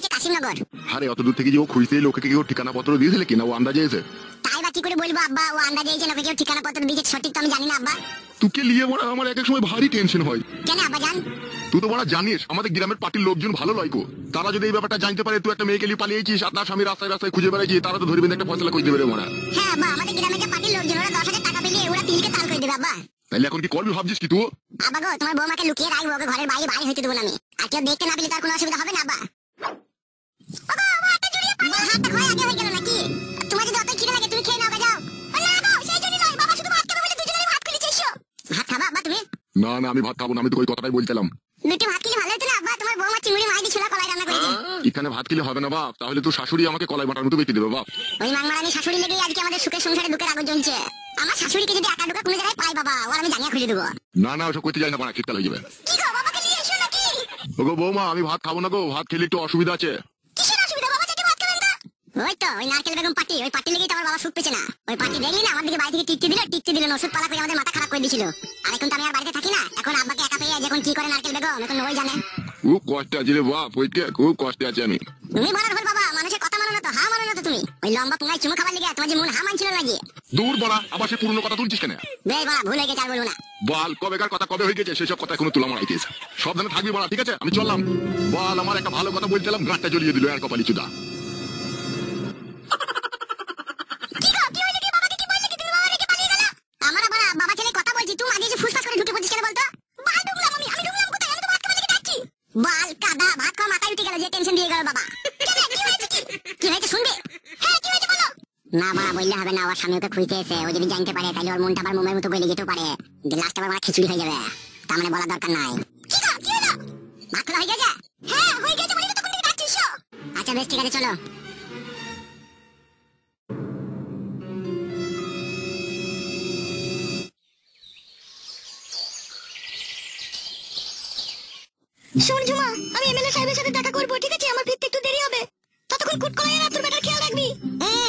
হচ্ছে কাশিমনগর। আরে অত দূর থেকে যে ও খুঁজতে লোকে কেউ ঠিকানা পত্র দিয়েছিলে কিনা ও আন্দাজে এসে? তাই বা কি করে বলবো আব্বা, ও আন্দাজে এসে লোকে কেউ ঠিকানা পত্র দিয়েছে সঠিক তো আমি জানি না আব্বা। তোকে নিয়ে বড় আমার এক এক সময় ভারী টেনশন হয়। কেন আব্বা জান? তুই তো বড় জানিস আমাদের গ্রামের পার্টির লোকজন ভালো লয় গো। তারা যদি এই ব্যাপারটা জানতে পারে তুই একটা মেয়েকে নিয়ে পালিয়েছিস আর তার স্বামী রাস্তায় রাস্তায় খুঁজে বেড়াচ্ছিস, তারা তো ধরবেন একটা ফয়সালা করে দেবে রে মোরা। হ্যাঁ আব্বা, আমাদের গ্রামে যে পার্টির লোকজন ওরা 10,000 টাকা পেলে ওরা তিলকে তাল করে দেবে আব্বা। তাহলে এখন কি করবি ভাবছিস কি তুই? আব্বা গো, তোমার বৌমাকে লুকিয়ে রাখবো, ওকে ঘরের বাইরে বাইরে হইতে দেবো না আমি। আর কেউ দেখতে না পেলে তার কোনো অসুবিধা হবে না আব্বা। ওগো আমার হাতটা জড়িয়ে পানি, হাতটা ক্ষয় আগে হয়ে গেল নাকি? তোমার যদি অত খিদে লাগে তুমি খেয়ে নাও, যাও। না গো, সেই জন্য নয়, বাবা শুধু ভাত খাবে বলে দুজনেই ভাত খেয়ে এসো। ভাত খাবা আব্বা তুমি? না না আমি ভাত খাবো না, আমি তো ওই কথাটাই বলছিলাম। দুটো ভাত খেলে ভালো হতো না আব্বা, তোমার বৌমা চিংড়ি মাছ দিয়ে ছোলা কলাই রান্না করেছে। এখানে ভাত খেলে হবে না বাপ, তাহলে তো শাশুড়ি আমাকে কলাই বাটার মতো বেঁচে দেবে বাপ। ওই মাংমারানি শাশুড়ি লেগেই আজকে আমাদের সুখের সংসারে দুঃখের আগুন জ্বলছে। আমার শাশুড়িকে যদি একা ঢুকে কোনো জায়গায় পাই বাবা, ওর আমি জানিয়ে খুঁজে দেবো। না না ওসব করতে যাই না, পানা শীতকাল হয়ে যাবে। কি গো, বাবাকে নিয়ে এসো নাকি? ওগো বৌমা আমি ভাত খাবো না গো, ভাত খেলে একটু অসুবিধা আছে। কিসের অসুবিধা বাবা, যদি ভাত খাবেন না? ওই তো ওই নারকেল বেগম পার্টি, ওই পার্টি লেগেই তো আমার বাবা সুখ পেছে না। ওই পার্টি দেখলি না আমার দিকে বাড়ি থেকে টিকতে দিল না, ওষুধ পালা করে আমাদের মাথা খারাপ করে দিয়েছিল। আর এখন তো আমি আর বাড়িতে থাকি না, এখন আব্বাকে একা পেয়ে যখন কি করে নারকেল বেগম এখন ওই জানে। খুব কষ্টে আছি রে বাপ, ওইটা খুব কষ্টে আছি আমি। তুমি বলার ভুল বাবা, মানুষের কথা মানো না তো, হা মানো না তো তুমি। ওই লম্বা পুঙ্গাই চুমু খাবার লেগে তোমার যে মন হা মানছিল নাকি? দূর বড়া, আবার সে পুরনো কথা তুলছিস কেন? বেশ বাবা, ভুল হয়ে গেছে আর বলবো না। বল কবেকার কথা কবে হয়ে গেছে সেসব কথা এখনো তুলা মারাইছিস। সাবধানে থাকবি বড়া, ঠিক আছে আমি চললাম। বল আমার একটা ভালো কথা বলছিলাম, গাঁটটা জ্বলিয়ে দিল আর কপালি চুদা। বাবা ছেলে কথা বলছি, তুই আগে যে ফুসফাস করে ঢুকে পড়ছিস কেন বলতো? বাল ঢুকলাম আমি ঢুকলাম কোথায়? আমি তো ভাত খাবার লেগে যাচ্ছি। বাল কাদা, ভাত খাওয়া মাথায় উঠে গেল, যে টেনশন দিয়ে গেল বাবা। কেন, কি হয়েছে কি হয়েছে শুনবে? হ্যাঁ কি হয়েছে বলো। না বাবা বললে হবে না, ওর স্বামী ওকে খুঁজতে এসে, ও যদি জানতে পারে তাহলে ওর মনটা আবার মোমের মতো বলে যেতেও পারে, যে লাস্ট আবার আমার খিচুড়ি হয়ে যাবে। তার মানে বলা দরকার নাই। কি গো, কি হলো? ভাত খাওয়া হয়ে গেছে? হ্যাঁ হয়ে গেছে, বলি তো তখন থেকে ডাকছিস। আচ্ছা বেশ ঠিক আছে চলো। শোন ঝুমা, আমি এমএলএ সাহেবের সাথে দেখা করব, ঠিক আছে? আমার ফিরতে একটু দেরি হবে, ততক্ষণ কুট কলাই আর তোর বেটার খেয়াল রাখবি।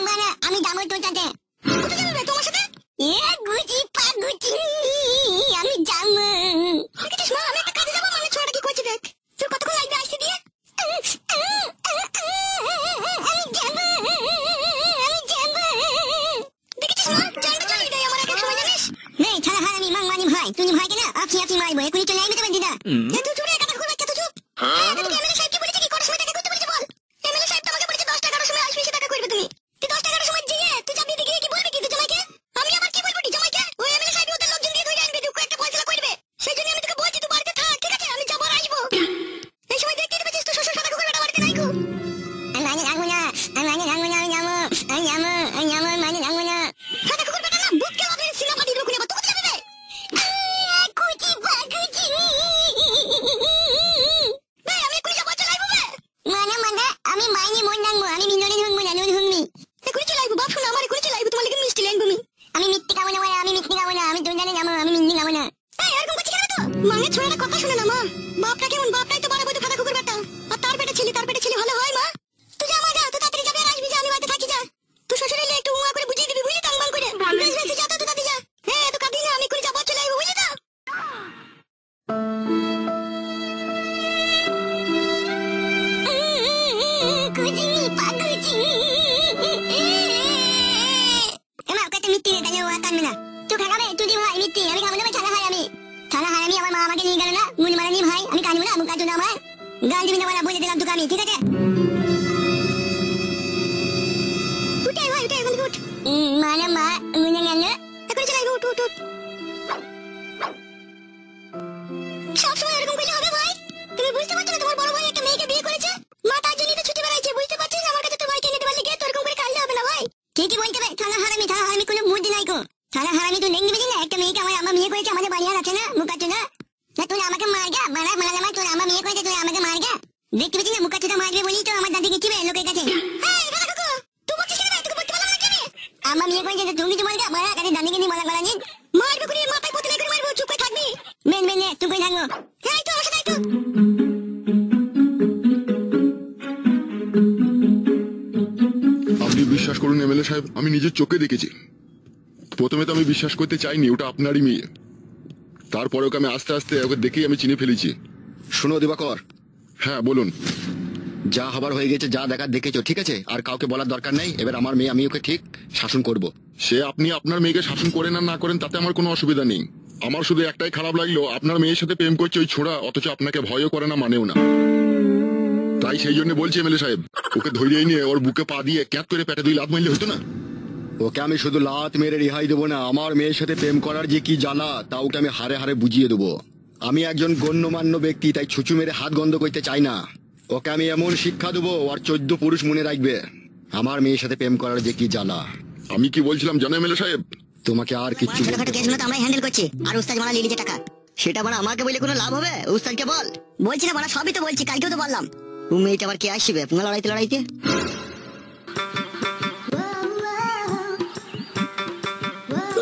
মানে আমি যাবো তোর সাথে। কোথায় যাবে তোমার সাথে? গুচি পাগুচি, আমি যাবো। দেখেছিস মা, আমি একটা কাজে যাবো, মানে ছোড়া কি করছে দেখ। তোর কতক্ষণ লাগবে আসতে দিয়ে? আমি যাবো, আমি যাবো। দেখেছিস মা, জানতে চলে যাই আমার একটা সময় জানিস। নেই ছাড়া হয়, আমি মাংমানি ভাই, তুই ভাই কেন আফি আফি মারবো, এখনই চলে যাবি তোমার দিদা। তুই চুরে কথা খুব একটা তো চুপ। এমএলএ সাহেব কি বলেছে, কি করার সময় টাকা করতে বলেছে বল? এমএলএ সাহেব তোমাকে বলেছে 10 টাকার সময় আসবে, সে টাকা করবে তুমি। তুই 10 টাকার সময় গিয়ে তুই যাবি গিয়ে কি বলবি কি তুই জামাইকে? আমি আবার কি বলবো জামাইকে? ওই এমএলএ সাহেব ওদের লোকজন দিয়ে ধরে আনবে, দুঃখ একটা ফয়সালা করবে। সেই জন্য আমি তোকে বলছি তুই বাড়িতে থাক, ঠিক আছে? আমি যাবো আর আসবো। এই সময় দেখতে পেয়েছিস তুই শ্বশুর সাথে কুকুর বেটা বাড়িতে নাই গো। আমি মানে রাখবো না, আমি মানে রাখবো না, আমি যাবো, আমি যাবো, আমি যাবো, মানে রাখবো না। সাথে কুকুর বেটা না বুক কে হবে সিনেমা দিয়ে ঢুকে যাবো, তুই কোথায় যাবি রে? কুচি পাগুচি, আমি মাইনে মন রাখবো, আমি মিননে ঢুকবো না, নুন হুমনি এখনই চলে আসবো। বাপ শোনো আমার এখনই চলে আসবো, তোমার লেগে মিষ্টি লাইন তুমি। আমি মিথ্যে খাবো না, আমি মিথ্যে খাবো না, আমি দুজনে যাবো, আমি মিন্দি খাবো না। এরকম করছি কেন তো? মানে ছোড়াটা কথা শুনে না মা, বাপটা কেমন, বাপটাই তো বড় বড় খাতা কুকুর বেটা, আর তার পেটে ছেলে ভালো হয় মা। তুই যা মা, যা তুই তাড়াতাড়ি যাবি আর আসবি, যা আমি বাড়িতে থাকি, যা। তুই শ্বশুর এলে একটু উয়া করে বুঝিয়ে দিবি, বুঝলি? টাং বাং করে বেশ বেশ, যা তো তুই তাড়াতাড়ি যা। হ্যাঁ তো কাঁদিস না, আমি করে যাবো, চলে আসবো, বুঝলি তো? গান দিবি না বলা, বলে দিলাম তোকে আমি, ঠিক আছে? উঠে ভাই, উঠে এখন উঠ। মানে মা মনে গেল এখন চলে আসবো, উঠ। সবসময় এরকম করলে হবে ভাই? তুমি বুঝতে পারছো না তোমার বড় ভাই একটা মেয়েকে বিয়ে করেছে? মা তার জন্যই তো ছুটি বেড়াইছে, বুঝতে পারছিস? আমার কাছে তোর ভাইকে নিতে পারলে গিয়ে তোর এরকম করে কাঁদলে হবে না ভাই। ঠিকই বলতে হবে, থানা হারামি কোনো বুদ্ধি নাই গো। থানা হারামি তুই দেখবি না একটা মেয়েকে আমার বিয়ে করেছে, আমাদের বাড়ি আর আছে না, মুখাচ্ছে না। তুই আমাকে মার গা, বাড়া মারা তোর আমার বিয়ে করেছে, তুই আমাকে মার গা। দেখতে পেয়েছিস না মুখাচ্ছটা মারবে বলি তো আমার দাদি গেছিবে লোকের কাছে। আমার বিয়ে করেছে তুমি কিছু বলগা, বাড়া কাছে দাদিকে নিয়ে বলা নি মারবে করে মাথায় পুতলে করে মারবো, চুপ করে থাকবি। মেন তুই কই থাকবো? হ্যাঁ তো আসে তো। আপনি বিশ্বাস করুন এমএলএ সাহেব, আমি নিজের চোখে দেখেছি। প্রথমে তো আমি বিশ্বাস করতে চাইনি ওটা আপনারই মেয়ে, তারপরে ওকে আমি আস্তে আস্তে ওকে দেখেই আমি চিনে ফেলেছি। শুনো দিবাকর, হ্যাঁ বলুন। যা হবার হয়ে গেছে, যা দেখার দেখেছো, ঠিক আছে? আর কাউকে বলার দরকার নেই। এবার আমার মেয়ে, আমি ওকে ঠিক শাসন করব। সে আপনি আপনার মেয়েকে শাসন করেন আর না করেন তাতে আমার কোনো অসুবিধা নেই। আমার শুধু একটাই খারাপ লাগলো, আপনার মেয়ের সাথে প্রেম করছে ওই ছোড়া, অথচ আপনাকে ভয়ও করে না, মানেও না। তাই সেই জন্য বলছি এমএলএ সাহেব, ওকে ধরিয়ে নিয়ে ওর বুকে পা দিয়ে ক্যাপ করে পেটে 2 লাত মারলে হতো না? ওকে আমি শুধু লাত মেরে রেহাই দেবো না, আমার মেয়ের সাথে প্রেম করার যে কি জ্বালা তা ওকে আমি হারে হারে বুঝিয়ে দেবো। আমি একজন গণ্যমান্য ব্যক্তি, তাই ছুঁচু মেরে হাত গন্ধ করতে চাই না। ওকে আমি এমন শিক্ষা দেবো আর 14 পুরুষ মনে রাখবে আমার মেয়ের সাথে প্রেম করার যে কি জ্বালা। আমি কি বলছিলাম জানো এমএলএ সাহেব? তোমাকে আর কিচ্ছু ছোটখাটো কেসগুলো তো আমরাই হ্যান্ডেল করছি, আর উস্তাদ মারা লিলিছে টাকা। সেটা মানে আমাকে বলে কোনো লাভ হবে? উস্তাদকে বল। বলছি না মারা, সবই তো বলছি, কালকেও তো বললাম। তুমি এটা আবার কে আসবে পুঙ্গা লড়াইতে লড়াইতে?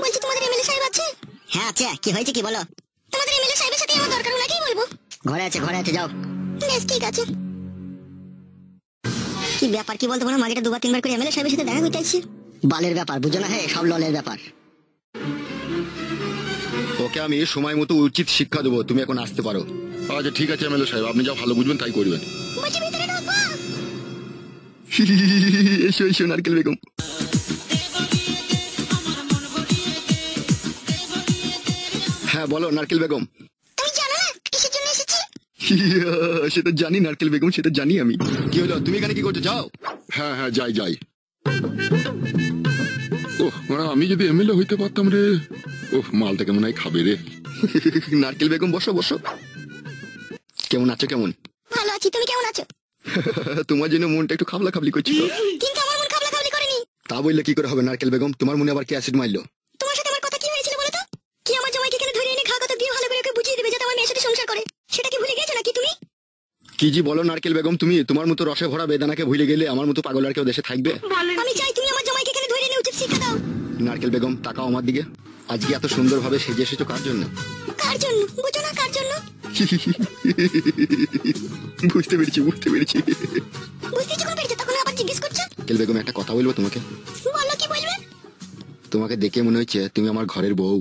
বলছি তোমাদের এমএলএ সাহেব আছে? হ্যাঁ আছে। কি হয়েছে কি বলো? তোমাদের এমএলএ সাহেবের সাথে আমার দরকার, ওনাকেই বলবো। ঘরে আছে, ঘরে আছে, যাও। বেশ ঠিক আছে। কি ব্যাপার কি বলতো বলো, মাগেটা 2-3 বার করে এমএলএ সাহেবের সাথে দেখা করতে আসছি। বালের ব্যাপার বুঝো না? হে, সব ললের ব্যাপার। ওকে আমি সময় মতো উচিত শিক্ষা দেবো। তুমি এখন আসতে পারো। আচ্ছা ঠিক আছে এমএলএ সাহেব, আপনি যা ভালো বুঝবেন তাই করবেন। বলছি ভিতরে ঢোকবো? এসো এসো নারকেল বেগম। হ্যাঁ বলো নারকেল বেগম। তুমি জানো না কিসের জন্য এসেছি? সেটা জানি নারকেল বেগম, সেটা জানি আমি। কি হলো, তুমি এখানে কি করছো? যাও। হ্যাঁ হ্যাঁ যাই যাই। ওহ মানে আমি যদি এমএলএ হইতে পারতাম রে। ওহ মালটাকে মনে হয় খাবে রে। নারকেল বেগম বসো বসো। কেমন আছো? কেমন? ভালো আছি, তুমি কেমন আছো? তোমার জন্য মনটা একটু খাবলা খাবলি করছিল। কিন্তু আমার মন খাবলা খাবলি করেনি। তা বললে কি করে হবে নারকেল বেগম? তোমার মনে আবার কি অ্যাসিড মারলো? তোমার সাথে আমার কথা কি হয়েছিল বলো তো? কি আমার জামাইকে এখানে ধরে এনে খাওয়া কথা দিয়ে ভালো করে ওকে বুঝিয়ে দেবে যাতে আমার মেয়ের সাথে সংসার করে, সেটা কি ভুলে গেছো নাকি তুমি? কি জি বলো নারকেল বেগম তুমি? তোমার মতো রসে ভরা বেদানাকে ভুলে গেলে আমার মতো পাগল আর কেউ দেশে থাকবে? আমি চাই তুমি আমার জামাইকে এখানে ধরে এনে উচিত শিক্ষা দাও। নারকেল বেগম তাকাও আমার দিকে। আজকে এত সুন্দর ভাবে সেজে এসেছো কার জন্য? কার জন্য বুঝো না? কার জন্য? বুঝতে পেরেছি বুঝতে পেরেছি। বুঝতে যখন পেরেছো তখন আবার জিজ্ঞেস করছো? নারকেল বেগম একটা কথা বলবো তোমাকে? বলো, কি বলবে? তোমাকে দেখে মনে হচ্ছে তুমি আমার ঘরের বউ।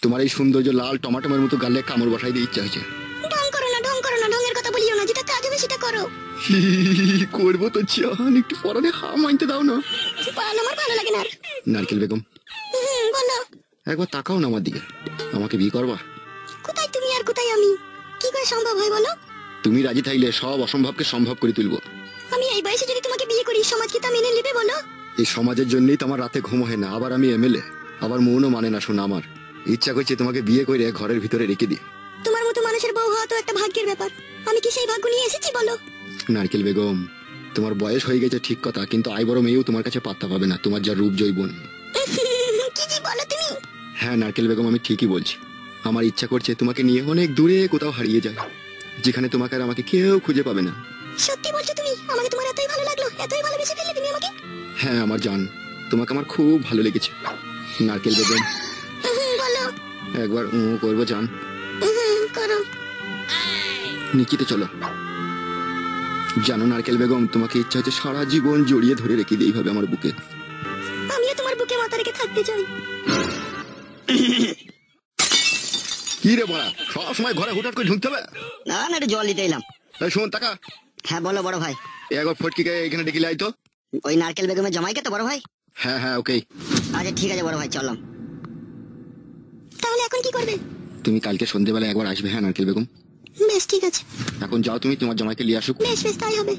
তোমার এই সৌন্দর্য লাল টমাটোমের মতো গালে কামড় বসাই দিয়ে ইচ্ছা হয়েছে। ঢং করো না, ঢং করো না, ঢঙের কথা বলিও না, যেটা কাজ হবে সেটা করো। করবো তো চান, একটু পরানে হা মানতে দাও না। পাল আমার ভালো লাগে না আর। নারকেল বেগম বলো। একবার তাকাও না আমার দিকে। আমাকে বিয়ে করবা? কোথায় তুমি আর কোথায় আমি? কি করে সম্ভব হয় বলো? তুমি রাজি থাকলে সব অসম্ভবকে সম্ভব করে তুলবো। আমি এই বয়সে যদি তোমাকে বিয়ে করি, সমাজ কি তা মেনে নেবে বলো? এই সমাজের জন্যই তো আমার রাতে ঘুম হয় না। আবার আমি এমএলএ, আবার মনও মানে না শোনা। আমার ইচ্ছা করছে তোমাকে বিয়ে করে ঘরের ভিতরে রেখে দিই। তোমার মতো মানুষের বউ হওয়া তো একটা ভাগ্যের ব্যাপার। আমি কি সেই ভাগ্য নিয়ে এসেছি বলো? নারকেল বেগম তোমার বয়স হয়ে গেছে ঠিক কথা, কিন্তু আই বড় মেয়েও তোমার কাছে পাত্তা পাবে না, তোমার যা রূপ জৈবন। কি জি বলো তুমি? হ্যাঁ নারকেল বেগম আমি ঠিকই বলছি। আমার ইচ্ছা করছে তোমাকে নিয়ে অনেক দূরে কোথাও হারিয়ে যায়, যেখানে তোমাকে আর আমাকে কেউ খুঁজে পাবে না। সত্যি বলছো তুমি? আমাকে তোমার এতই ভালো লাগলো, এতই ভালোবেসে ফেললে তুমি আমাকে? হ্যাঁ আমার জান, তোমাকে আমার খুব ভালো লেগেছে। নারকেল বেগম বলো। একবার করবো জান? করো। নিকিতে চলো। জানো নারকেল বেগম তোমাকে ইচ্ছা হচ্ছে সারা জীবন জড়িয়ে ধরে রেখে দিই এইভাবে আমার বুকে। আমিও তোমার বুকে মাথা রেখে থাকতে চাই। কি রে বড়া, সবসময় ঘরে হুটহাট করে ঢুকতে হবে? না না, একটু জল দিতে এলাম। এই শোন টাকা। হ্যাঁ বলো বড় ভাই। একবার ফটকিকে এখানে ডেকে লাই তো। ওই নারকেল বেগমের জামাইকে তো বড় ভাই? হ্যাঁ হ্যাঁ ওকে। আচ্ছা ঠিক আছে বড় ভাই, চললাম। তাহলে এখন কি করবে? তুমি কালকে সন্ধ্যেবেলা একবার আসবে। হ্যাঁ নারকেল বেগম। বেশ ঠিক আছে। এখন যাও তুমি, তোমার জামাইকে নিয়ে আসুক। বেশ বেশ তাই হবে।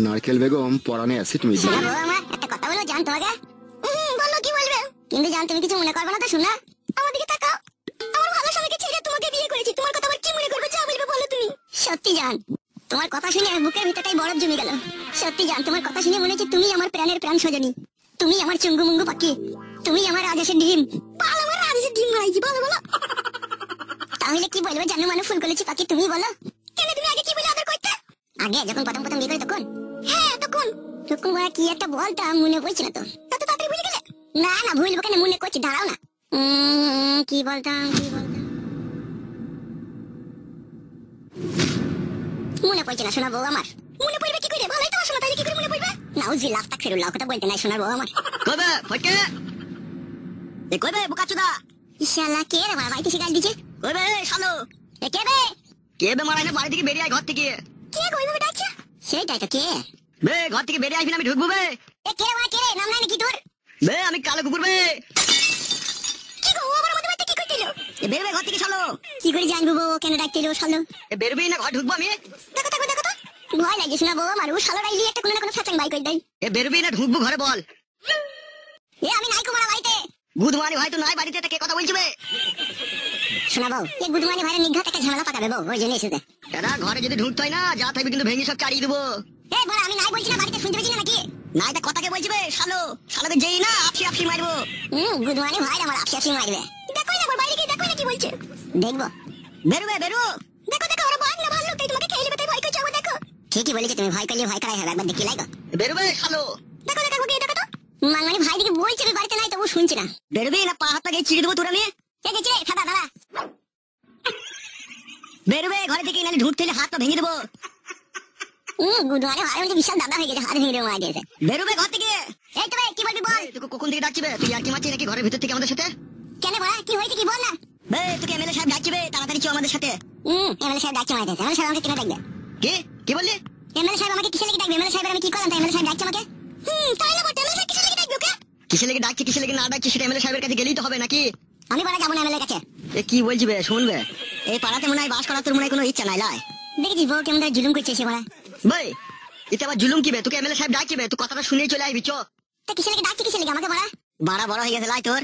নারকেল বেগম পরানে আছে তুমি। শোনা বউ আমার, একটা কথা বলবো জান তোমাকে? বলো, কি বলবে? কিন্তু জান তুমি কিছু মনে করবে না তো? শোনা, আমার দিকে তাকাও। আমার ভালো স্বামীকে ছেড়ে তোমাকে বিয়ে করেছি, তোমার কথা আবার কি মনে করবে? যা বলবে বলো তুমি। সত্যি জান, তোমার কথা শুনে বুকের ভিতরটাই বরফ জমে গেল। সত্যি জান, তোমার কথা শুনে মনে হচ্ছে তুমি আমার প্রাণের প্রাণ সজনী। তুমি আমার চুঙ্গু মুঙ্গু পাখি, তুমি আমার রাজেশের ডিম। পাল আমার রাজেশের ডিম নয়, কি বলো বলো? তাহলে কি বলবে জানু মানু ফুল করেছি পাখি, তুমি বলো। কেন তুমি আগে কি বলে আদর করতে? আগে যখন প্রথম প্রথম বিয়ে করি তখন? হ্যাঁ তখন। তখন বলা কি একটা বলতাম মনে পড়ছে না তো। এত তাড়াতাড়ি ভুলে গেলে? না না ভুলবো কেন, মনে করছি, দাঁড়াও না। কি বলতাম মনে পড়ছে না শোনা বউ আমার। মনে পড়বে কি করে? ভালোই তো শোনা, তাহলে কি করে মনে পড়বে? নাউজুবিল্লাহ আস্তাগফিরুল্লাহ, কথা বলতে নাই শোনার বউ আমার। কবে ফটকে? এ কবে বোকাচোদা? ইশাআল্লাহ কে রে বাবা, বাড়িতে শিকাল দিছে। ওই বে শালো, এ কে বে? কে বে মারাই না, বাড়ি থেকে বেরিয়ে আয় ঘর থেকে। কে গো ওইভাবে ডাকছে? সেইটাই তো, কে? বে ঘর থেকে বেরিয়ে আসবি না, আমি ঢুকবো বে। এ কে রে, কে রে? নাম নাই নাকি তোর? বে আমি কালো কুকুর বে। কি গো, ও আমার মধ্যে বাড়িতে কি করছিল? এ বেরোবে ঘর থেকে শালো। কি করে জানবো বউ ও কেন ডাকছিল শালো? এ বেরোবেই না, ঘর ঢুকবো আমি। দেখো দেখো দেখো তো, ভয় লাগিস না বউ আমার, ও শালো রাইলি একটা কোনো না কোনো ফ্যাচাং বাই করে দেয়। এ বেরোবেই না, ঢুকবো ঘরে বল। এ আমি নাই কুমারা বাড়িতে। গুদমানি ভাই তো নাই বাড়িতে, তা কে কথা বলছি বে? শোনা বউ, এই গুদমানি ভাইয়ের নিঘাত একটা ঝামেলা পাকাবে বউ, ওই জন্য এসেছে। এরা ঘরে যদি ঢুকতে হয় না, যা থাকবে কিন্তু ভেঙে সব চাড়িয়ে দেবো। এ বড়, আমি নাই বলছি না, বাড়িতে শুনতে পেয়েছি না নাকি? নাই তা কথা কে বলছি বে শালো? শালোকে যেই না আপসি আপসি মারবো। গুদমানি ভাই আমার আপসি আপসি মারবে। দেখোই না, বাইরে গিয়ে দেখোই না কি বলছে। দেখবো। বেরোবে বেরো। দেখো দেখো, ওরা ভাগ না ভালো, তাই তোমাকে খেয়ে নেবে, তাই ভয় করছে। দেখো ঠিকই বলেছে, তুমি ভয় করলে ভয় করাই হবে, একবার দেখি লাগো। বেরোবে শালো। দেখো দেখো ওকে, দেখো তো মানে ভাই দিকে বলছে আমি বাড়িতে নাই, তবু শুনছি না। বেরোবি না, পা হাত পা চিড়ে দেবো তোরা নিয়ে। এই যে রে ফাদা দাদা, বেরোবে ঘরে থেকে, নাহলে ঢুকতে হলে হাত পা ভেঙে দেবো। গুদমানি ভাই আমাকে বিশাল দাদা হয়ে গেছে, হাত ভেঙে দেবো মারা দিয়েছে। বেরোবে ঘর থেকে। এই তো ভাই, কি বলবি বল। তোকে কখন থেকে ডাকছি বে? তুই আর কি মারছিস নাকি ঘরের ভিতর থেকে আমাদের সাথে? কেন বড়া, কি হয়েছে কি বল না। বে তোকে এমএলএ সাহেব ডাকছি বে, তাড়াতাড়ি চো আমাদের সাথে। এমএলএ সাহেব ডাকছে মারা দিয়েছে। এমএলএ সাহেব আমাকে কেন ডাকবে? কি কি বললি? এমএলএ সাহেব আমাকে কিসে লেগে ডাকবে? এমএলএ সাহেবের আমি কি করলাম তাই এমএলএ সাহেব ডাকছে আমাকে? তাই না বটে, এমএলএ সাহেব কিসে লেগে ডাকবে ওকে? কিসে লেগে ডাকছি কিসে লেগে না ডাকছি সেটা এমএলএ সাহেবের কাছে গেলেই তো হবে নাকি? আমি বড়া যাবো না এমএলএ কাছে। এ কি বলছি বে, শুনবে? এই পাড়াতে মনে হয় বাস করার তোর মনে হয় কোনো ইচ্ছা নাই লাই। দেখেছিস বউ কেমন জুলুম করছে সে বড়া। ভাই এটা আবার জুলুম কি বে? তোকে এমএলএ সাহেব ডাকছি বে, তুই কথাটা শুনেই চলে আসবি চো। তা কিসে লেগে ডাকছে, কিসে লেগে আমাকে বড়া? বাড়া বড় হয়ে গেছে লাই তোর,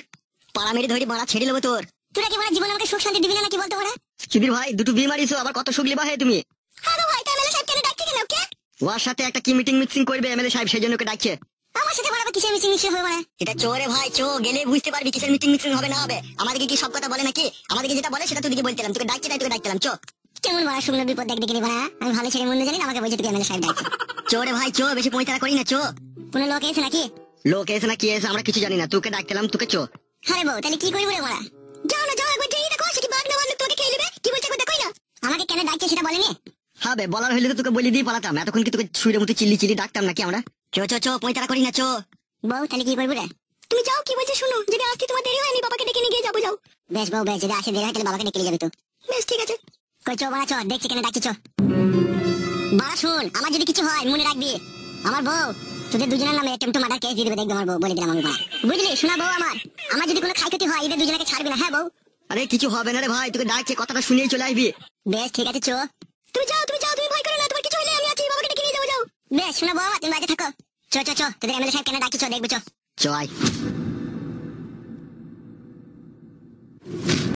পাড়া মেরে ধরি বাড়া ছেড়ে নেবো তোর। তোরা কি বড়া জীবনে আমাকে সুখ শান্তি দিবি না নাকি বলতো বড়া? শিবির ভাই দুটো বিয়ে মারিছো, আবার কত সুখ লিবা হে তুমি। হ্যালো ভাই, তাই এমএলএ সাহেব কেন ডাকছে কেন ওকে? ওর সাথে একটা কি মিটিং মিক্সিং করবে এমএলএ সাহেব, সেই জন্য ওকে ডাকছে। আমার সাথে বড়া কিসে মিশিং মিশিং হবে বড়া? এটা চোরে ভাই, চো গেলে বুঝতে পারবি কিসের মিটিং মিক্সিং হবে না হবে। আমাদেরকে কি সব কথা বলে নাকি? আমাদেরকে যেটা বলে সেটা তোকে বলতেলাম, তোকে ডাকছে তাই তোকে ডাকতেলাম চো। কেমন বড়া শুকনো বিপদ দেখ দেখিনি বড়া, আমি ভালো ছেলে মন্দ জানি না, আমাকে বলছে তুই এমএলএ সাহেব ডাকছে। চোরে ভাই চো, বেশি পয়তারা করি না চো। কোনো লোক এসে নাকি? লোক এসে না কি এসে আমরা কিছু জানি না, তোকে ডাকতেলাম তোকে চো। আরে বউ তাহলে কি করবো রে বড়া? যাও না যাও, একবার যেই দেখো সে কি বাঘ না বাঘ তোকে খেয়ে নেবে, কি বলছে একবার দেখোই না। আমাকে কেন ডাকছে সেটা বলেনি? হবে বলার হইলে তো তোকে বলে দিয়ে পালাতাম, এতক্ষণ কি তোকে ছুঁড়ে মতো চিল্লি চিল্লি ডাকতাম নাকি আমরা? চো চো চো, পয়তারা করি না চো। বউ তাহলে কি করবো রে? তুমি যাও, কি বলছে শুনো, যদি আসতে তোমার দেরি হয় আমি বাবাকে ডেকে নিয়ে গিয়ে যাবো। যাও। বেশ বউ বেশ, যদি আসে দেরি হয় তাহলে বাবাকে ডেকে নিয়ে যাবে তো। বেশ ঠিক আছে। কই চো বড়া চো, দেখছি কেন ডাকছি চো। বড়া শুন, আমার যদি কিছু হয় মনে রাখবি, আমার বউ তোদের দুজনের নামে টেম্পটো মার্ডার কেস দিয়ে দেবে, দেখবে আমার বউ, বলে দিলাম আমি বড়া। বুঝলি শোনা বউ, আমার যদি কোনো ক্ষয়ক্ষতি হয় এদের দুজনকে ছাড়বি না, হ্যাঁ বউ? আরে কিছু হবে না রে ভাই, তোকে ডাকছে কথাটা শুনেই চলে আসবি। বেশ ঠিক আছে চো। তুমি যাও তুমি যাও, তুমি ভয় করো না, তোমার কিছু হলে আমি আছি, বাবাকে ডেকে নিয়ে যাবো। যাও। বেশ শোনা বউ, তুমি বাজে থাকো। চো চো চো, তোদের এমএলএ সাহেব কেন ডাকছি চো, দেখবো চো। চয়